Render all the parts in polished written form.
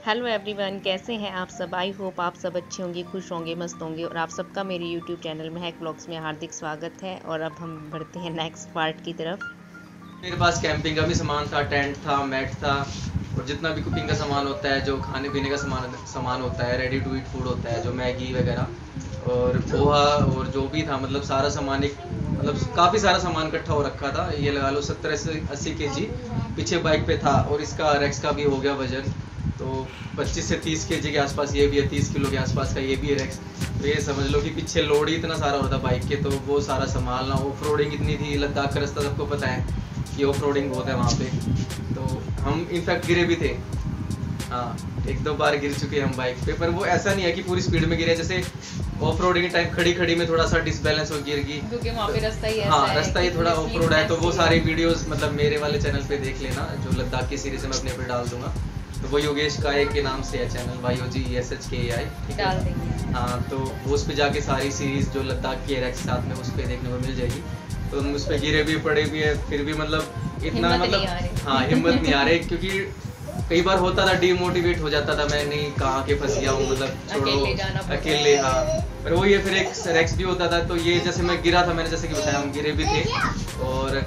Hello everyone, कैसे हैं आप सब। आई होप आप सब अच्छे होंगे, खुश होंगे, मस्त होंगे। और आप सबका मेरे यूट्यूब चैनल महक व्लॉग्स में हार्दिक स्वागत है। और अब हम बढ़ते हैं नेक्स्ट पार्ट की तरफ। मेरे पास कैंपिंग का भी सामान था, टेंट था, मैट था, और जितना भी कुकिंग का सामान होता है, जो खाने पीने का सामान होता है, रेडी टू ईट फूड होता है, जो मैगी वगैरह और पोहा और जो भी था, मतलब सारा सामान एक मतलब काफ़ी सारा सामान इकट्ठा हो रखा था। ये लगा लो 70 से 80 केजी पीछे बाइक पे था। और इसका रेक्स का भी हो गया वजन, तो 25 से 30 केजी के आसपास ये भी है, 30 किलो के आसपास का ये भी है रेक्स। तो ये समझ लो कि पीछे लोड ही इतना सारा होता बाइक के, तो वो सारा संभालना। ऑफ रोडिंग इतनी थी, लद्दाख का रास्ता सबको पता है कि ऑफ रोडिंग बहुत है वहाँ पे। तो हम इनफैक्ट गिरे भी थे, हाँ, एक दो बार गिर चुके हैं हम बाइक पे। पर वो ऐसा नहीं है कि पूरी स्पीड में गिरे, जैसे ऑफ रोडिंग के टाइम खड़ी खड़ी में थोड़ा सा डिसबैलेंस हो गिर गई, क्योंकि वहाँ पे रास्ता ही ऐसा हाँ, है, रास्ता ही थोड़ा ऑफ रोड है। तो वो सारी वीडियोस मतलब मेरे वाले चैनल पे देख लेना, जो लद्दाख की सीरीज मैं अपने पे डाल दूंगा। तो वो योगेश काये के नाम से है चैनल, YOGESHKAI, डाल देंगे। हाँ, तो वो उस पर जाके सारी सीरीज जो लद्दाख की रेक्स साथ में उस पर देखने को मिल जाएगी। तो हम उस पर गिरे भी पड़े भी है, फिर भी मतलब इतना मतलब हाँ, हिम्मत नहीं आ रही, क्योंकि कई बार होता था डीमोटिवेट हो जाता था, मैं नहीं कहाँ के फंस गया हूँ, मतलब छोड़ो अकेले, हाँ। पर वो ये फिर एक रेक्स भी होता था। तो ये जैसे मैं गिरा था, मैंने जैसे कि बताया हम गिरे भी थे, और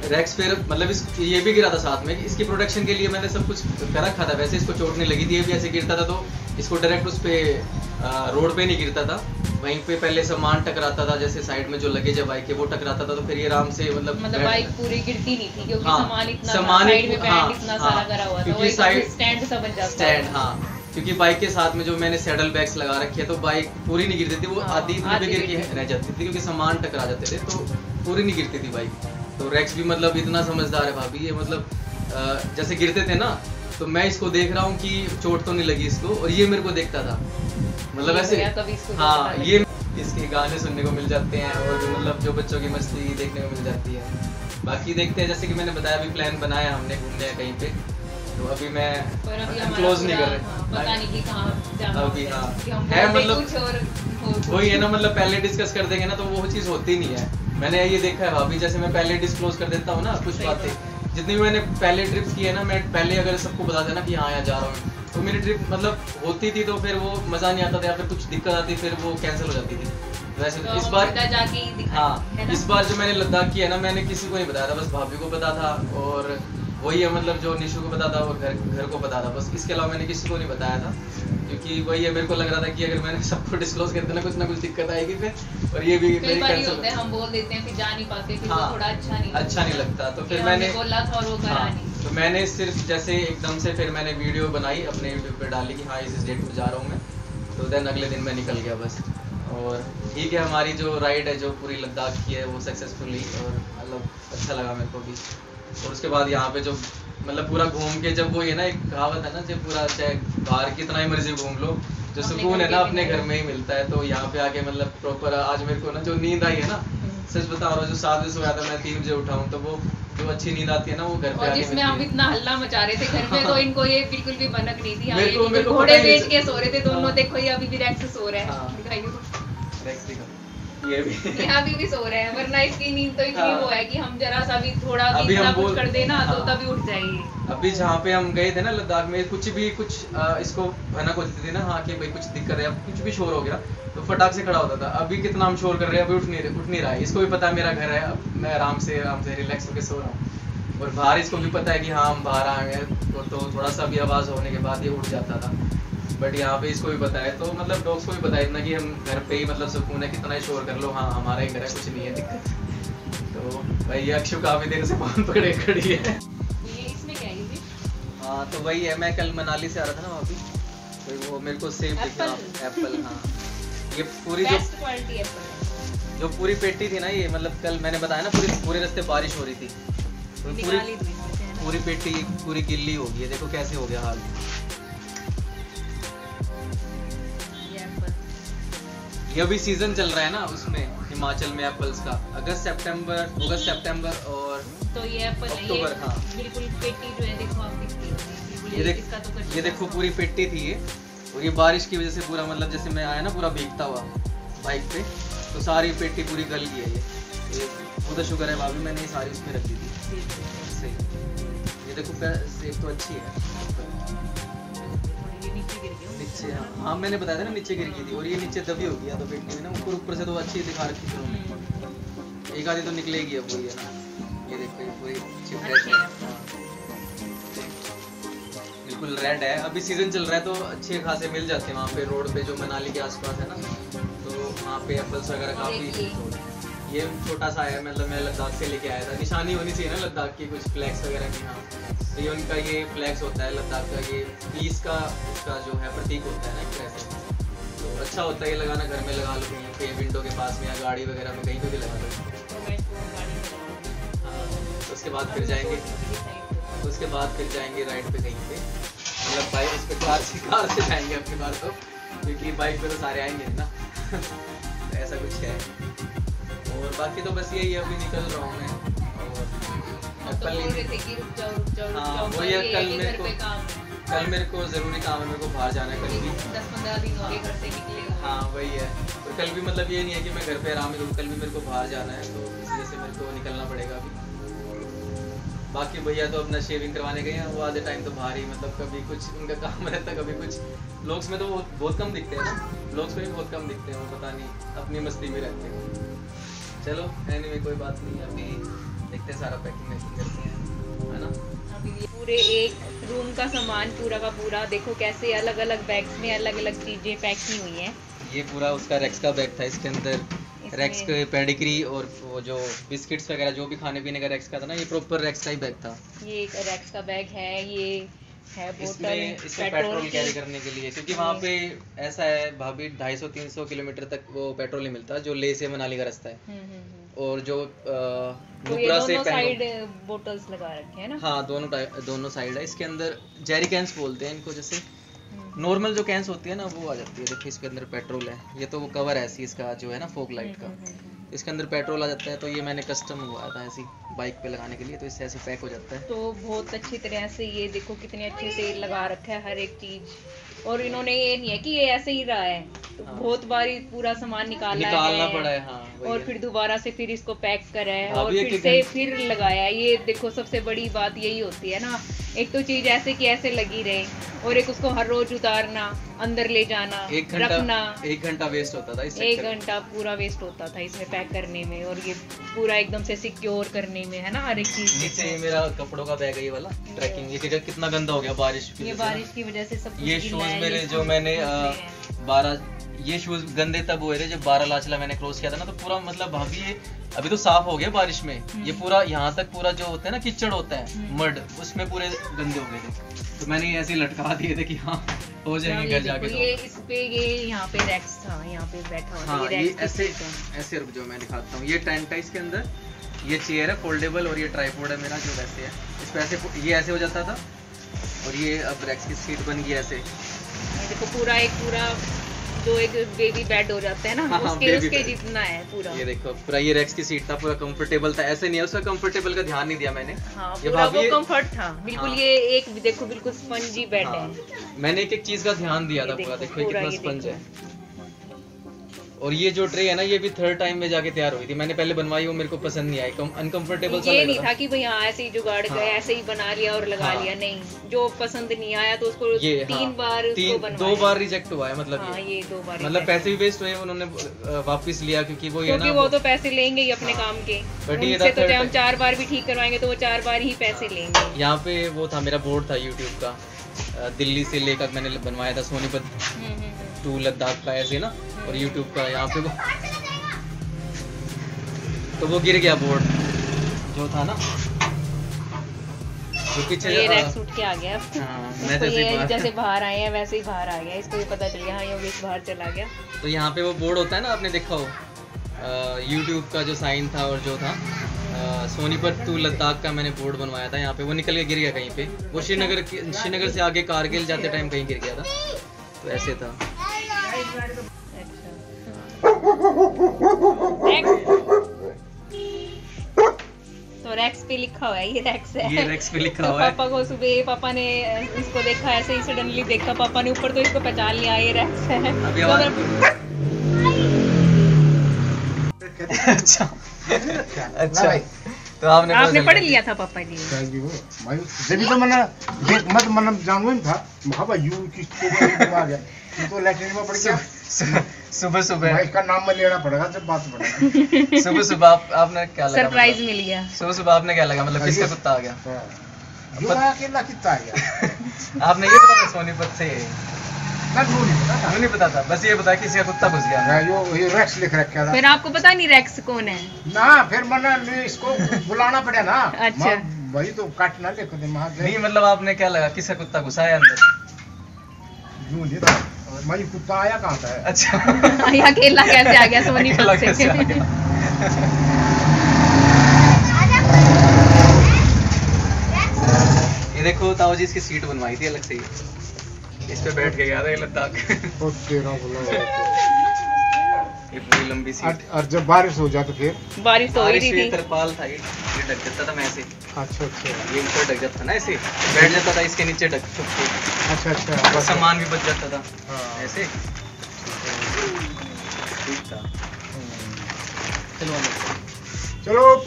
रेक्स फिर मतलब ये भी गिरा था साथ में। इसकी प्रोटेक्शन के लिए मैंने सब कुछ कर रखा था, वैसे इसको चोट नहीं लगी थी। ये भी ऐसे गिरता था तो इसको डायरेक्ट उस पर रोड पे नहीं गिरता था, वहीं पे पहले सामान टकराता था, जैसे साइड में जो लगेज है बाइक के वो टकराता था। तो फिर ये आराम से मतलब बाइक पूरी गिरती नहीं थी, क्योंकि हाँ, सामान इतना सामान साइड में हाँ, इतना सारा करा हुआ था, क्योंकि साइड स्टैंड सा बन जाता स्टैंड, हाँ, क्योंकि बाइक के साथ में जो मैंने सैडल बैग्स लगा रखे हैं, तो बाइक पूरी नहीं गिरती थी, वो आधी इतनी गिर के रह जाती थी, क्योंकि सामान टकरा जाते थे, तो पूरी नहीं गिरती थी बाइक। तो रेक्स भी मतलब इतना समझदार है भाभी, ये मतलब जैसे गिरते थे ना, तो मैं इसको देख रहा हूँ कि चोट तो नहीं लगी इसको, और ये मेरे को देखता था, मतलब ऐसे हाँ, ये इसके गाने सुनने को मिल जाते हैं, और जो मतलब जो बच्चों की मस्ती देखने को मिल जाती है। बाकी देखते हैं, जैसे कि मैंने बताया अभी प्लान बनाया हमने घूमने कहीं पे, तो अभी मैं क्लोज नहीं कर रहे, पता नहीं कि कहाँ जाना अभी हाँ है, मतलब वही है ना, मतलब पहले डिस्कस कर देंगे ना, तो वो चीज़ होती नहीं है। मैंने ये देखा है भाभी, जैसे मैं पहले डिस्क्लोज कर देता हूँ ना कुछ बातें, जितनी भी मैंने पहले ट्रिप्स की है ना, मैं पहले अगर सबको बता देना कि हाँ यहाँ जा रहा हूँ, तो मेरी ट्रिप मतलब होती थी, तो फिर वो मज़ा नहीं आता था, या फिर कुछ दिक्कत आती फिर वो कैंसिल हो जाती थी। वैसे तो इस बार हाँ, इस बार जो मैंने लद्दाख की है ना, मैंने किसी को नहीं बताया था, बस भाभी को पता था, और वही है मतलब जो निशु को पता था और घर को पता था, बस इसके अलावा मैंने किसी को नहीं बताया था, क्योंकि वही है, मेरे को लग रहा था कि अगर मैंने सबको डिस्क्लोज कर देना कुछ ना कुछ दिक्कत आएगी फिर, और ये भी मेरी कैंसिल होता है, हम बोल देते हैं फिर जा नहीं पाते, फिर हाँ, थोड़ा अच्छा नहीं लगता। तो फिर मैंने बोला था और वो करा नहीं, तो मैंने सिर्फ जैसे एकदम से फिर मैंने वीडियो बनाई अपने यूट्यूब पे डाली कि हाँ इस डेट पर जा रहा हूँ मैं, तो देन अगले दिन मैं निकल गया बस। और ठीक है, हमारी जो राइड है जो पूरी लद्दाख की है वो सक्सेसफुली, और मतलब अच्छा लगा मेरे को भी। और उसके बाद यहाँ पे जो मतलब पूरा घूम के, जब वो ये ना एक कहावत है ना, जब पूरा चाहे बाहर कितना ही मर्जी घूम लो, जो सुकून है ना अपने घर में ही मिलता है। तो यहाँ पे आके मतलब प्रॉपर आज मेरे को ना जो नींद आई है ना, सच बता रहा हूँ, जो 7 बजे सोया था मैं 3 बजे उठा हूँ, तो वो जो अच्छी नींद आती है ना, वो घर पे आके जिसमें हम इतना हल्ला मचा रहे थे घर में, तो इनको ये बिल्कुल भी बनक नहीं थी। मेरे को घोड़े बैठ के सो रहे थे दोनों, देखो ये अभी भी रेक्स सो रहे हैं, ये भी सो रहे हैं, वरना इसकी नींद तो इतनी वो है कि हम जरा सा भी थोड़ा भी कुछ कर देना तो तभी उठ जाएगी। अभी जहाँ पे हम गए थे ना लद्दाख में, कुछ इसको भनक होती थी ना, हाँ कि भाई कुछ दिक्कत है, कुछ भी शोर हो गया तो फटाक से खड़ा होता था। अभी कितना हम शोर कर रहे हैं, अभी उठ नहीं रहा है। इसको भी पता है मेरा घर है, अब मैं आराम से रिलैक्स होकर सो रहा हूँ, और बाहर इसको भी पता है कि हाँ हम बाहर आ गए, तो थोड़ा सा भी आवाज़ होने के बाद ये उठ जाता था। बट यहाँ पे इसको भी पता है, तो मतलब डॉग्स को भी पता है इतना कि हम घर पे ही मतलब सुकून है, कितना ही शोर कर लो, हाँ हमारा ही घर है, कुछ नहीं है दिक्कत। तो भाई ये अक्षु काफी देर से फोन पकड़े खड़ी है। ये इसमें क्या है? हाँ, तो वही है, मैं कल मनाली से आ रहा था ना वहाँ पे, तो वो मेरे को सेब दिख रहा एप्पल, हाँ, ये पूरी जो पूरी पेटी थी ना, ये मतलब कल मैंने बताया ना पूरे रास्ते बारिश हो रही थी, तो पूरी पेटी पूरी गिल्ली हो गई है, देखो कैसे हो गया हाल। ये अभी सीजन चल रहा है ना उसमें, हिमाचल में एप्पल्स का, अगस्त सितंबर और तो ये एप्पल अक्टूबर, हाँ बिल्कुल पेटी जो है देखो आप दिखती है, ये देखो पूरी पेटी थी ये, और ये बारिश की वजह से पूरा मतलब जैसे मैं आया ना पूरा भीगता हुआ बाइक पे, तो सारी पेटी पूरी गल गई है। ये वो तो शुक्र है भाभी मैंने ये सारी उसमें रख दी थी। सही, ये देखो सेब तो अच्छी है। नीचे, हाँ मैंने बताया था ना नीचे गिर गई थी, और ये नीचे दबी होगी या तो फिटने में ना, ऊपर से तो अच्छी दिखा रखी थी, एक आधी तो निकलेगी अब वही है ना। ये देखो ये पूरी फ्रेश है, बिल्कुल रेड है। अभी सीजन चल रहा है तो अच्छे खासे मिल जाते हैं वहाँ पे रोड पे, जो मनाली के आसपास है ना, तो वहाँ पे एप्पल्स वगैरह काफ़ी। ये छोटा सा है, मतलब मैं लद्दाख से लेके आया था, निशानी होनी चाहिए ना लद्दाख की, कुछ फ्लैग्स वगैरह की। हाँ तो ये उनका ये फ्लैग्स होता है लद्दाख का, ये पीस का उसका जो है प्रतीक होता है ना एक तरह से, तो अच्छा होता है ये लगाना। घर में लगा लो कहीं पे, विंडो के पास में या गाड़ी वगैरह में कहीं पे भी लगा लो। हाँ उसके बाद फिर जाएंगे, उसके बाद फिर जाएंगे राइड पे कहीं पे, मतलब बाइक उस पर कार से जाएंगे अपनी बार तो, क्योंकि बाइक पे तो सारे आएंगे ना। तो ऐसा कुछ है, और बाकी तो बस यही है, अभी निकल रहा हूँ मैं। और हाँ वो ये कल मेरे को ज़रूरी काम है, मेरे को बाहर जाना है कल भी, 10-15 दिन हो गए घर से निकले। हाँ वही है, और कल भी मतलब ये नहीं है कि मैं घर पे आराम में करूँ, कल भी मेरे को बाहर जाना है, तो इस वजह से मेरे को निकलना पड़ेगा अभी। बाकी भैया तो अपना शेविंग करवाने गए हैं, वो आधे टाइम तो बाहर ही, मतलब कभी कुछ उनका काम रहता है, कभी कुछ। व्लॉग्स में तो वो बहुत कम दिखते हैं ना, व्लॉग्स में भी बहुत कम दिखते हैं, वो पता नहीं अपनी मस्ती में रहते हैं। चलो एनीवे कोई बात नहीं, अभी देखते हैं, सारा पैकिंग करते हैं, है ना। अभी ये पूरे एक रूम का सामान पूरा का पूरा देखो कैसे अलग अलग बैग्स में अलग अलग चीजें पैक की हुई हैं। ये पूरा उसका रेक्स का बैग था, इसके अंदर रेक्स के पेडिग्री और वो जो बिस्किट्स वगैरह जो भी खाने पीने का रेक्स का था ना, ये प्रॉपर रेक्स का ही बैग था। ये एक रेक्स का बैग है, ये है बोतल इसमें पेट्रोल कैरी करने के लिए, क्योंकि वहाँ पे ऐसा है भाभी 250-300 किलोमीटर तक वो पेट्रोल नहीं मिलता, जो लेह से मनाली का रास्ता है। और जो नुब्रा से साइड बोतल्स लगा रखे हैं ना। हाँ दोनों साइड है, इसके अंदर जेरी कैंस बोलते हैं इनको, जैसे नॉर्मल जो कैंस होती है ना वो आ जाती है। देखिए इसके अंदर पेट्रोल है, ये तो वो कवर है ऐसी इसका जो है ना फोक लाइट का, इसके अंदर पेट्रोल आ जाता है। तो ये मैंने कस्टम मंगवाया था ऐसी बाइक पे लगाने के लिए, तो इससे ऐसे पैक हो जाता है। तो बहुत अच्छी तरह से ये देखो कितने अच्छे से लगा रखा है हर एक चीज, और इन्होंने ये नहीं है कि ये ऐसे ही रहा है, तो हाँ। बहुत बार पूरा सामान निकालना पड़ा है। हाँ और फिर दोबारा से फिर इसको पैक करा है हाँ, और फिर से फिर लगाया है। ये देखो सबसे बड़ी बात यही होती है ना, एक तो चीज ऐसे की ऐसे लगी रहे, और एक उसको हर रोज उतारना, अंदर ले जाना, रखना। 1 घंटा वेस्ट होता था इस 1 घंटा पूरा वेस्ट होता था इसमें पैक करने में, और ये पूरा एकदम से सिक्योर करने में, है ना हर एक चीज। नीचे ये मेरा कपड़ों का बैग है ये वाला ट्रैकिंग, ये कितना गंदा हो गया बारिश की वजह से सब कुछ ये गिला शूज है, मेरे ये जो सब मैंने कुछ 12 ये शूज गंदे तब हुए थे जब 12 लाचला मैंने क्रॉस किया था ना, तो पूरा मतलब भाभी ये अभी तो साफ हो गया बारिश में, ये पूरा यहाँ तक पूरा जो होता है ना कीचड़ होता है मड, उसमें पूरे गंदे हो गए थे। तो मैंने ये ऐसे लटका दिए थे कि हाँ हो जाएंगे घर जाके। ये इस पे ये यहाँ पे रेक्स था, यहाँ पे बैठा हुआ हाँ, ये ऐसे रुक जाओ मैं दिखाता हूँ। ये टेंट है, इसके अंदर ये चेयर है फोल्डेबल, और ये ट्राइपॉड है मेरा जो वैसे है, इस पे ऐसे ये ऐसे हो जाता था, और ये अब रेक्स की सीट बन गई ऐसे। देखो पूरा जो एक बेबी बेड हो जाता है ना, हाँ, उसके जितना है पूरा। ये देखो पूरा ये रेक्स की सीट था, पूरा कंफर्टेबल था, ऐसे नहीं है उसका कंफर्टेबल का ध्यान नहीं दिया मैंने। हाँ, पूरा वो कंफर्ट था बिल्कुल। हाँ, ये एक देखो बिल्कुल स्पंजी बेड है। मैंने एक चीज का ध्यान दिया था पूरा, देखो कितना स्पंज है। और ये जो ट्रे है ना, ये भी 3rd टाइम में जाके तैयार हुई थी, मैंने पहले बनवाई, वो मेरे को पसंद नहीं आई, अनकंफर्टेबल सा लग रहा था। ये नहीं था कि भाई हाँ ऐसे ही जुगाड़ गए, ऐसे ही बना लिया और लगा लिया, नहीं, जो पसंद नहीं आया तो उसको 2 बार रिजेक्ट हुआ है, मतलब ये 2 बार, मतलब पैसे भी वेस्ट हुए, उन्होंने वापस लिया, क्योंकि वो ये ना वो तो पैसे लेंगे ही अपने काम के, उनसे तो हम 4 बार भी ठीक करवाएंगे तो वो 4 बार ही पैसे लेंगे। यहाँ पे वो था मेरा बोर्ड था यूट्यूब का, दिल्ली से लेकर मैंने बनवाया था सोनीपत टू लद्दाख का ऐसे ना, और यूट्यूब का यहाँ पे तो वो गिर गया बोर्ड जो था ना, जो पीछे ये रैक्स उठ के आ गया। मैं जैसे बाहर आए हैं वैसे ही बाहर आ गया, इसको भी पता चल गया हाँ योगेश बाहर चला गया। तो यहाँ पे वो बोर्ड होता है ना, आपने देखा हो यूट्यूब का जो साइन था, और जो था सोनीपत टू लद्दाख का मैंने बोर्ड बनवाया था, यहाँ पे वो निकल के गिर गया कहीं पे, वो श्रीनगर से आगे कारगिल जाते टाइम कहीं गिर गया था, तो ऐसे था। तो रैक्स पे लिखा हुआ है, ये रैक्स है, ये रैक्स पे लिखा हुआ है। पापा को सुबह पापा ने इसको देखा, ऐसे ही सडनली देखा पापा ने ऊपर, तो इसको पहचान लिया ये रैक्स है। अच्छा अच्छा तो आपने पढ़ लिया था पापा जी? जब तो मैंने मत मतलब जानू ही था भाई यू किसको दिमाग है तो लैट्रिन में पड़ गया। सुबह सुबह इसका नाम मैं लेना पड़ेगा जब बात पड़ेगा। सुबह सुबह आपने क्या लगा? सरप्राइज मिल गया। सुबह सुबह आपने क्या लगा मतलब किसका कुत्ता आ गया? अकेला कितना आ गया? आपने ये पता था सोनीपत से? नहीं पता था, बस ये पता किसी का कुत्ता घुस गया। ये रेक्स लिख रखा था। फिर आपको पता नहीं रेक्स कौन है ना? फिर मैंने इसको बुलाना पड़ा ना। अच्छा वही तो काटना लिखो नहीं मतलब आपने क्या लगा किसका कुत्ता घुसा है अंदर? यूं नहीं था मैं कुत्ता आया कहाँ था? अच्छा अकेला कैसे आ गया सोनीपत से? ये देखो ताऊ जी इसकी सीट बनवाई थी अलग से, इस पे बैठ के गया था लद्दाख। ये पूरी लंबी सीट। और जब बारिश हो जाए तो फिर? बारिश तो हो ही थी। तरपाल था ये ढक जाता था मैं ऐसे। अच्छा अच्छा ये ऊपर ढक जाता था ना ऐसे, बैठ जाता था इसके नीचे ढक छुप के। अच्छा अच्छा सामान भी बच जाता था ऐसे। ठीक था। चलो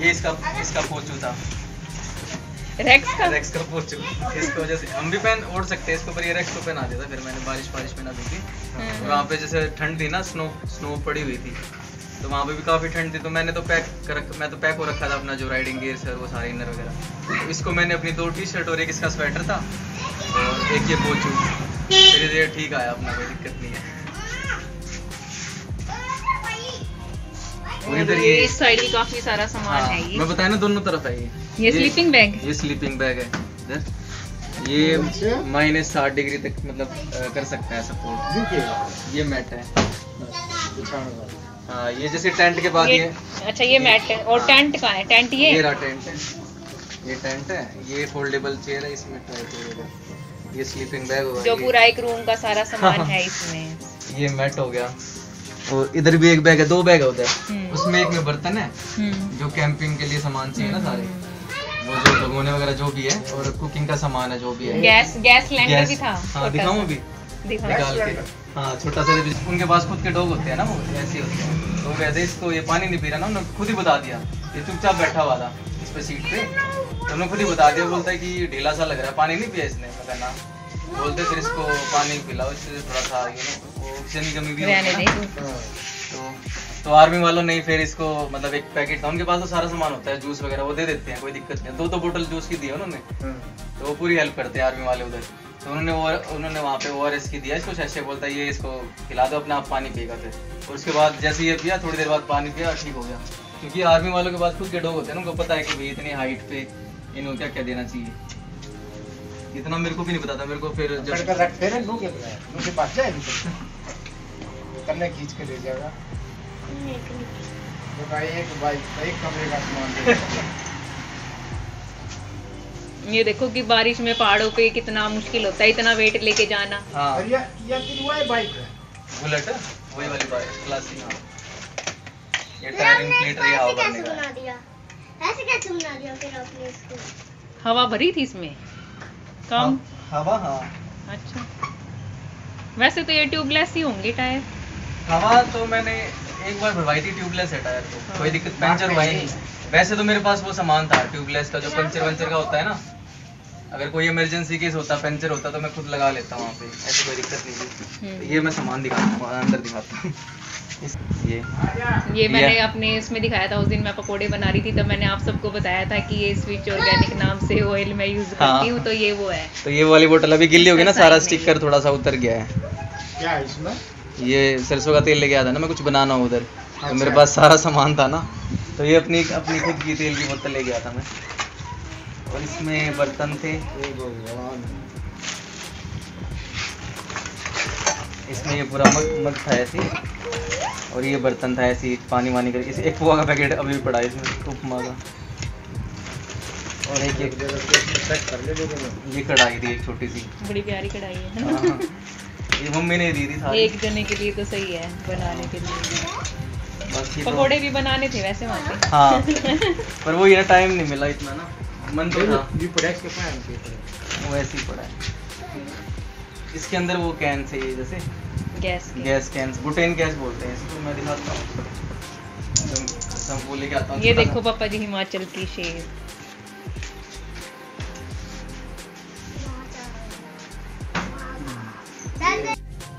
ये इसका पोचू था, रेक्स का पोचू। इसको वजह से हम भी ओढ़ सकते हैं इसको, पर ये रेक्स को पहना दिया था। फिर मैंने बारिश में ना दी थी, वहाँ पे जैसे ठंड थी ना, स्नो पड़ी हुई थी, तो वहाँ पे भी काफ़ी ठंड थी। तो मैंने तो पैक हो रखा था अपना जो राइडिंग गियर है वो सारे इनर वगैरह। तो इसको मैंने अपनी 2 टी-शर्ट और एक इसका स्वेटर था और एक ये पोचू, धीरे धीरे ठीक आया अपना, कोई दिक्कत नहीं है। इधर ये इस साइड भी काफी सारा सामान है। ये मैं बताया ना दोनों तरफ है ये स्लीपिंग बैग। ये स्लीपिंग बैग है इधर। ये -60 डिग्री तक मतलब कर सकता है सपोर्ट। ये मैट है। हाँ ये जैसे टेंट के बाद ये अच्छा ये मैट है। और टेंट कहाँ है? टेंट ये रहा टेंट है। ये टेंट है, ये फोल्डेबल चेयर है, इसमें ये स्लीपिंग बैग होगा जो पूरा एक रूम का सारा सामान है इसमें। ये मैट हो गया। और इधर भी एक बैग है, 2 बैग है उधर। उसमें एक में बर्तन है जो कैंपिंग के लिए सामान चाहिए ना सारे, वो जो भगोने वगैरह जो भी है, और कुकिंग का सामान है जो भी है। गैस सिलेंडर भी था। हाँ दिखाऊं अभी निकाल के। हाँ छोटा सा, उनके पास खुद के डॉग होते हैं ना, वो ऐसे होते हैं। तो कहते इसको ये पानी नहीं पी रहा ना, उन्होंने खुद ही बता दिया। ये चुपचाप बैठा हुआ था इस पे सीट पे, तो उन्होंने खुद ही बता दिया। बोलता है कि ढीला सा लग रहा है, पानी नहीं पिया इसने। मैं ना बोलते फिर इसको पानी पिलाओ, इससे थोड़ा सा ऑक्सीजन की कमी भी होती है। तो आर्मी वालों ने फिर इसको मतलब एक पैकेट था उनके पास, तो सारा सामान होता है, जूस वगैरह वो दे देते हैं, कोई दिक्कत नहीं। 2 बोतल जूस की दी है उन्होंने, तो वो पूरी हेल्प करते हैं आर्मी वाले उधर। तो उन्होंने वहाँ पे ORS की दिया इसको शैशे, बोलता है ये इसको खिला दो, अपने आप पानी पिएगा। फिर और उसके बाद जैसे ये पिया, थोड़ी देर बाद पानी पिया, ठीक हो गया। क्योंकि आर्मी वालों के पास खुद के डॉग होते हैं ना, उनको पता है कि भाई इतनी हाइट पे इनको क्या क्या देना चाहिए। इतना मेरे को भी नहीं पता था। मेरे को फिर करने खींच के ले जाएगा तो एक कमरे का सामान। ये देखो कि बारिश में पहाड़ों पे कितना मुश्किल होता है इतना वेट लेके जाना। हाँ ये बाइक है, बुलेट है, वही वाली बाइक क्लासिक। ये टायरिंग प्लेट ये हवा भरने का। ऐसे कैसे बना दिया फिर आपने इसको? हवा भरी थी इसमें कम हवा। हाँ अच्छा, वैसे तो ये ट्यूबलेस ही होंगे टायर। हवा तो मैंने एक बार भरवाई थी, ट्यूबलेस है टायर, तो कोई दिक्कत, पंचर हुआ ही नहीं। वैसे तो मेरे पास वो सामान था ट्यूबलेस का, जो पंचर का होता है ना, अगर कोई इमरजेंसी केस होता, पंचर होता, तो मैं खुद लगा लेता वहाँ पे, ऐसी कोई दिक्कत नहीं थी। तो ये मैं सामान दिखाता हूँ, अंदर दिखाता हूँ। ये मैंने अपने इसमें दिखाया था उस दिन, मैं पकोड़े बना रही थी, तब मैंने आप सबको बताया था कि ये स्विच ऑर्गेनिक नाम से ऑयल मैं यूज करती हूँ। तो ये वो है। तो ये वाली बोतल अभी गिल्ली हो गई ना, सारा स्टिकर थोड़ा सा उतर गया है। क्या है इसमें? ये सरसों का तेल लेके आया था ना मैं, कुछ बनाना उधर, तो मेरे पास सारा सामान था ना, तो ये अपनी खुद की तेल की बोतल ले गया था मैं। और इसमें बर्तन थे, इसमें ये पूरा मग था ऐसे, और ये बर्तन था ऐसे पानी वानी करके। इसे एक पोहा का पैकेट अभी भी पड़ा है इसमें, उपमा का। और एक ये कढ़ाई थी, एक छोटी सी, बड़ी प्यारी कढ़ाई है। ये मम्मी ने दी थी सारी। एक जने के लिए तो सही है बनाने के लिए। पकोड़े भी बनाने थे वैसे वहाँ पे। हाँ पर वो ये टाइम नहीं मिला इतना ना, मन तो था। वो ऐसे ही पड़ा है। इसके अंदर वो कैन से जैसे गैस कैंस, बुटेन गैस बोलते हैं इसको। मैं दिखाता हूँ, सबको लेके आता हूँ। ये देखो पापा जी हिमाचल की शेर।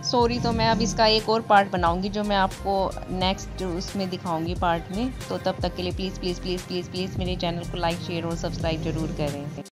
सॉरी, तो मैं अब इसका एक और पार्ट बनाऊंगी जो मैं आपको नेक्स्ट उसमें दिखाऊंगी पार्ट में। तो तब तक के लिए please please please please please मेरे चैनल को लाइक शेयर और सब्सक्राइब जरूर करें।